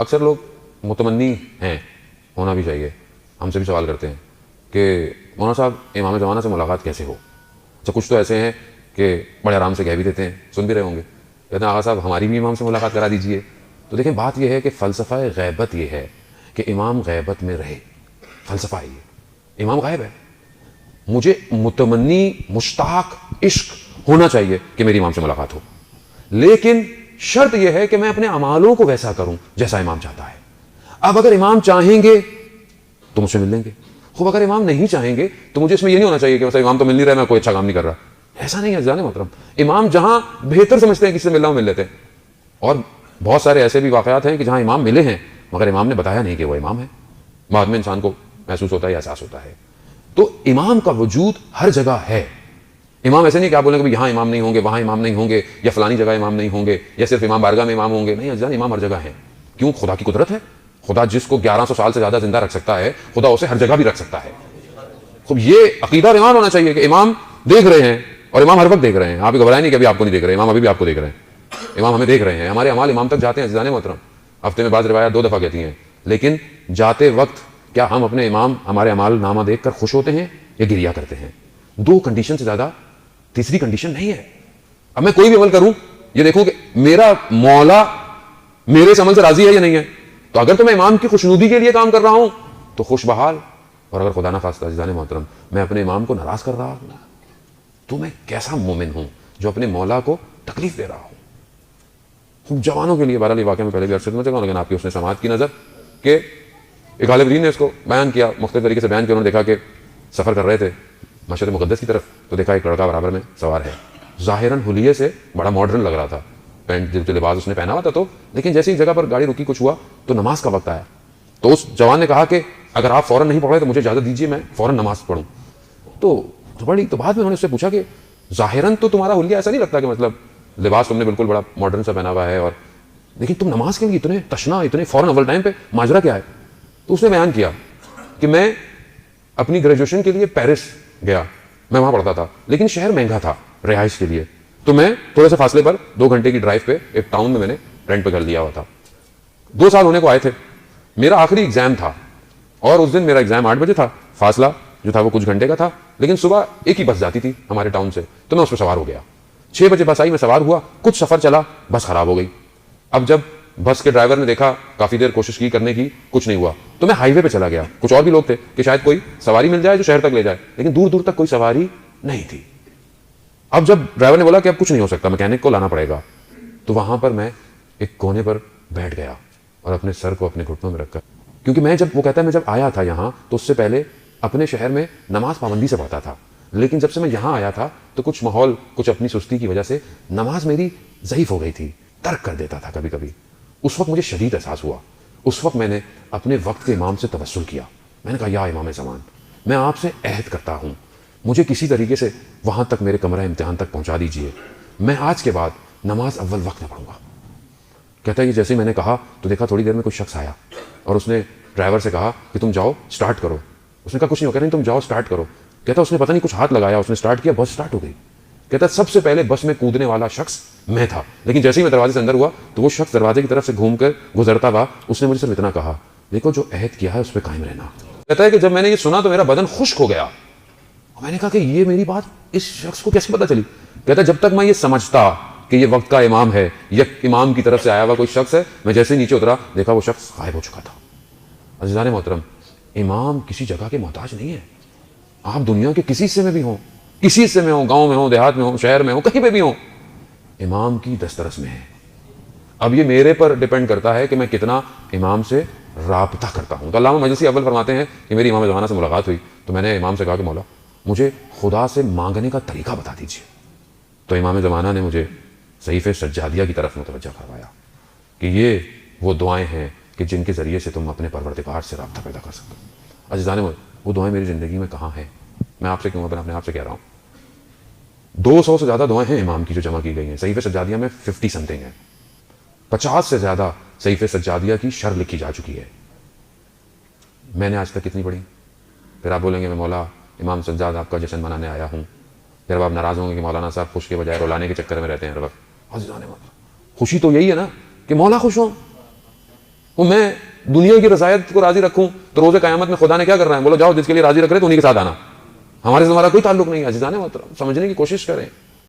اکثر لوگ متمنی ہیں، ہونا بھی چاہیے، ہم سے بھی سوال کرتے ہیں کہ مولانا صاحب امام زمانہ سے ملاقات کیسے ہو؟ اچھا کچھ تو ایسے ہیں کہ بڑے آرام سے کہہ بھی دیتے ہیں، سن بھی رہے ہوں گے، کہتے ہیں آغا صاحب ہماری بھی امام سے ملاقات کرا دیجئے۔ تو دیکھیں بات یہ ہے کہ فلسفہ غیبت یہ ہے کہ امام غیبت میں رہے، فلسفہ ہے یہ، امام غائب ہے، مجھے متمنی مشتاق عشق ہونا چاہیے کہ میری امام سے ملاقات ہو، لیکن شرط یہ ہے کہ میں اپنے اعمالوں کو ویسا کروں جیسا امام چاہتا ہے۔ اب اگر امام چاہیں گے تو مجھ سے مل لیں گے، خوب اگر امام نہیں چاہیں گے تو مجھے اس میں یہ نہیں ہونا چاہیے کہ امام تو مل نہیں رہا، میں کوئی اچھا کام نہیں کر رہا، ایسا نہیں ہے جانے محترم۔ امام جہاں بہتر سمجھتے ہیں کسی سے ملنا ہو مل لیتے ہیں، اور بہت سارے ایسے بھی واقعات ہیں کہ جہاں امام ملے ہیں مگر امام نے بتایا نہیں کہ وہ امام ہے، بعد میں انسان کو محسوس ہوتا ہے، احساس ہوتا ہے۔ تو امام کا وجود ہر جگہ ہے۔ امام ایسے نہیں کہ آپ بولیں کہ یہاں امام نہیں ہوں گے، وہاں امام نہیں ہوں گے، یا فلانی جگہ امام نہیں ہوں گے، یا صرف امام بارگاہ میں امام ہوں گے، نہیں عزیزان، امام ہر جگہ ہیں۔ کیوں؟ خدا کی قدرت ہے، خدا جس کو 1100 سال سے زیادہ زندہ رکھ سکتا ہے خدا اسے ہر جگہ بھی رکھ سکتا ہے۔ خوب یہ عقیدہ اور ایمان ہونا چاہیے کہ امام دیکھ رہے ہیں، اور امام ہر وقت دیکھ رہے ہیں، آپ گھبرائیں نہیں کہ ابھی آپ کو نہیں دیکھ رہے، امام ابھی بھی آپ کو دیکھ رہے ہیں، امام ہمیں دیکھ رہے ہیں، ہمارے اعمال امام تک جاتے ہیں عزیزان محترم۔ ہفتے میں بعض روایات 2 دفعہ کہتی ہیں، لیکن جاتے وقت کیا ہم اپنے امام ہمارے اعمال نامہ دیکھ کر خوش ہوتے ہیں یا گریا کرتے ہیں؟ 2 کنڈیشن سے زیادہ تیسری کنڈیشن نہیں ہے۔ اب میں کوئی بھی عمل کروں یہ دیکھوں کہ میرا مولا میرے اس عمل سے راضی ہے یا نہیں ہے، تو اگر تو میں امام کی خوشنودی کے لیے کام کر رہا ہوں تو خوش بحال، اور اگر خدا نہ خواستہ عزیزان محترم میں اپنے امام کو ناراض کر رہا ہوں تو میں کیسا مومن ہوں جو اپنے مولا کو تکلیف دے رہا ہوں۔ خوب جوانوں کے لیے بہرحال یہ واقعہ میں پہلے بھی عرض کرنا چاہتا ہوں، لیکن آپ کی اس نے سماعت کی نظر کہ ایک عالم دین نے اس کو بیان کیا، مختلف طریقے سے بیان کیا۔ انہوں نے دیکھا کہ سفر کر رہے تھے مسجد مقدس کی طرف، تو دیکھا ایک لڑکا برابر میں سوار ہے، ظاہراً حلیے سے بڑا ماڈرن لگ رہا تھا، پینٹ جو لباس اس نے پہنا ہوا تھا، تو لیکن جیسے ہی جگہ پر گاڑی رکی کچھ ہوا تو نماز کا وقت آیا، تو اس جوان نے کہا کہ اگر آپ فوراً نہیں پڑھ رہے تو مجھے اجازت دیجیے میں فوراً نماز پڑھوں۔ تو بعد میں انہوں نے اس سے پوچھا کہ ظاہراً تو تمہارا حلیہ ایسا نہیں لگتا کہ مطلب لباس تم نے بالکل بڑا ماڈرن سا پہنا ہوا ہے، اور لیکن تم نماز کے لیے اتنے تشنا، اتنے فوراً اول ٹائم پہ، ماجرا کیا ہے؟ تو اس نے بیان کیا کہ میں اپنی گریجویشن کے لیے پیرس گیا، میں وہاں پڑھتا تھا، لیکن شہر مہنگا تھا رہائش کے لیے، تو میں تھوڑے سے فاصلے پر 2 گھنٹے کی ڈرائیو پہ ایک ٹاؤن میں نے رینٹ پہ گھر لیا ہوا تھا۔ 2 سال ہونے کو آئے تھے، میرا آخری ایگزام تھا، اور اس دن میرا ایگزام 8 بجے تھا، فاصلہ جو تھا وہ کچھ گھنٹے کا تھا، لیکن صبح ایک ہی بس جاتی تھی ہمارے ٹاؤن سے، تو میں اس پہ سوار ہو گیا۔ 6 بجے بس آئی، میں سوار ہوا، کچھ سفر چلا، بس خراب ہو گئی۔ اب جب بس کے ڈرائیور نے دیکھا، کافی دیر کوشش کی کرنے کی، کچھ نہیں ہوا، تو میں ہائی وے پہ چلا گیا۔ کچھ اور بھی لوگ تھے کہ شاید کوئی سواری مل جائے جو شہر تک لے جائے، لیکن دور دور تک کوئی سواری نہیں تھی۔ اب جب ڈرائیور نے بولا کہ اب کچھ نہیں ہو سکتا، میکینک کو لانا پڑے گا، تو وہاں پر میں ایک کونے پر بیٹھ گیا اور اپنے سر کو اپنے گھٹنوں میں رکھ کر، کیونکہ میں جب وہ کہتا ہے میں جب آیا تھا یہاں تو اس سے پہلے اپنے شہر میں نماز پابندی سے پڑھتا تھا، لیکن جب سے میں یہاں آیا تھا تو کچھ ماحول، کچھ اپنی سستی کی وجہ سے نماز میری ضعیف ہو گئی تھی، ترک کر دیتا تھا کبھی کبھی۔ اس وقت مجھے شدید احساس ہوا، اس وقت میں نے اپنے وقت کے امام سے توسل کیا، میں نے کہا یا امام زمان، میں آپ سے عہد کرتا ہوں مجھے کسی طریقے سے وہاں تک میرے کمرہ امتحان تک پہنچا دیجئے، میں آج کے بعد نماز اول وقت میں پڑھوں گا۔ کہتا ہے کہ جیسے ہی میں نے کہا تو دیکھا تھوڑی دیر میں کوئی شخص آیا اور اس نے ڈرائیور سے کہا کہ تم جاؤ سٹارٹ کرو۔ اس نے کہا کچھ نہیں ہو، کہہ رہے تم جاؤ سٹارٹ کرو۔ کہتا اس نے پتہ نہیں کچھ ہاتھ لگایا، اس نے سٹارٹ کیا، بس سٹارٹ ہو گئی۔ کہتا سب سے پہلے بس میں کودنے والا شخص میں تھا، لیکن جیسے ہی میں دروازے سے اندر ہوا تو وہ شخص دروازے کی طرف سے گھوم کر گزرتا ہوا، اس نے مجھے صرف اتنا کہا دیکھو جو عہد کیا ہے اس پہ قائم رہنا۔ کہتا ہے کہ جب میں نے یہ سنا تو میرا بدن خشک ہو گیا، میں نے کہا کہ یہ میری بات اس شخص کو کیسے پتہ چلی؟ کہتا جب تک میں یہ سمجھتا کہ یہ وقت کا امام ہے، یک امام کی طرف سے آیا ہوا کوئی شخص ہے، میں جیسے ہی نیچے اترا دیکھا وہ شخص غائب ہو چکا تھا۔ عزیزان محترم، امام کسی جگہ کے محتاج نہیں ہے، آپ دنیا کے کسی حصے میں بھی ہوں، کسی حصے میں ہوں، گاؤں میں ہوں، دیہات میں ہوں، شہر میں ہوں، کہیں پہ بھی ہوں، امام کی دسترس میں ہے۔ اب یہ میرے پر ڈیپینڈ کرتا ہے کہ میں کتنا امام سے رابطہ کرتا ہوں۔ تو علامہ مجلسی اول فرماتے ہیں کہ میری امام زمانہ سے ملاقات ہوئی تو میں نے امام سے کہا کہ مولا مجھے خدا سے مانگنے کا طریقہ بتا دیجیے، تو امام زمانہ نے مجھے صحیفہ سجادیہ کی طرف متوجہ کروایا کہ یہ وہ دعائیں ہیں کہ جن کے ذریعے سے تم اپنے پروردگار سے رابطہ پیدا کر سکتے ہو۔ عزیزان وہ دعائیں میری زندگی میں کہاں ہیں؟ میں آپ سے کیوں اپنے آپ سے کہہ رہا ہوں، 200 سے زیادہ دعائیں ہیں امام کی جو جمع کی گئی ہیں، صحیفہ سجادیہ میں 50 سمتھنگ ہے، 50 سے زیادہ صحیفہ سجادیہ کی شرح لکھی جا چکی ہے۔ میں نے آج تک کتنی پڑھی؟ پھر آپ بولیں گے میں مولا امام سجاد آپ کا جشن منانے آیا ہوں، پھر اب آپ ناراض ہوں گے کہ مولانا صاحب خوش کے بجائے رلانے کے چکر میں رہتے ہیں ہر وقت۔ خوشی تو یہی ہے نا کہ مولا خوش ہوں، وہ میں دنیا کی رضایت کو راضی رکھوں تو روز قیامت میں خدا نے کیا کرنا ہے؟ بولو جاؤ جس کے لیے راضی رکھ رہے تو انہیں کے ساتھ آنا. ہمارے سے ہمارا کوئی تعلق نہیں ہے. عزیزان محترم سمجھنے کی کوشش کریں.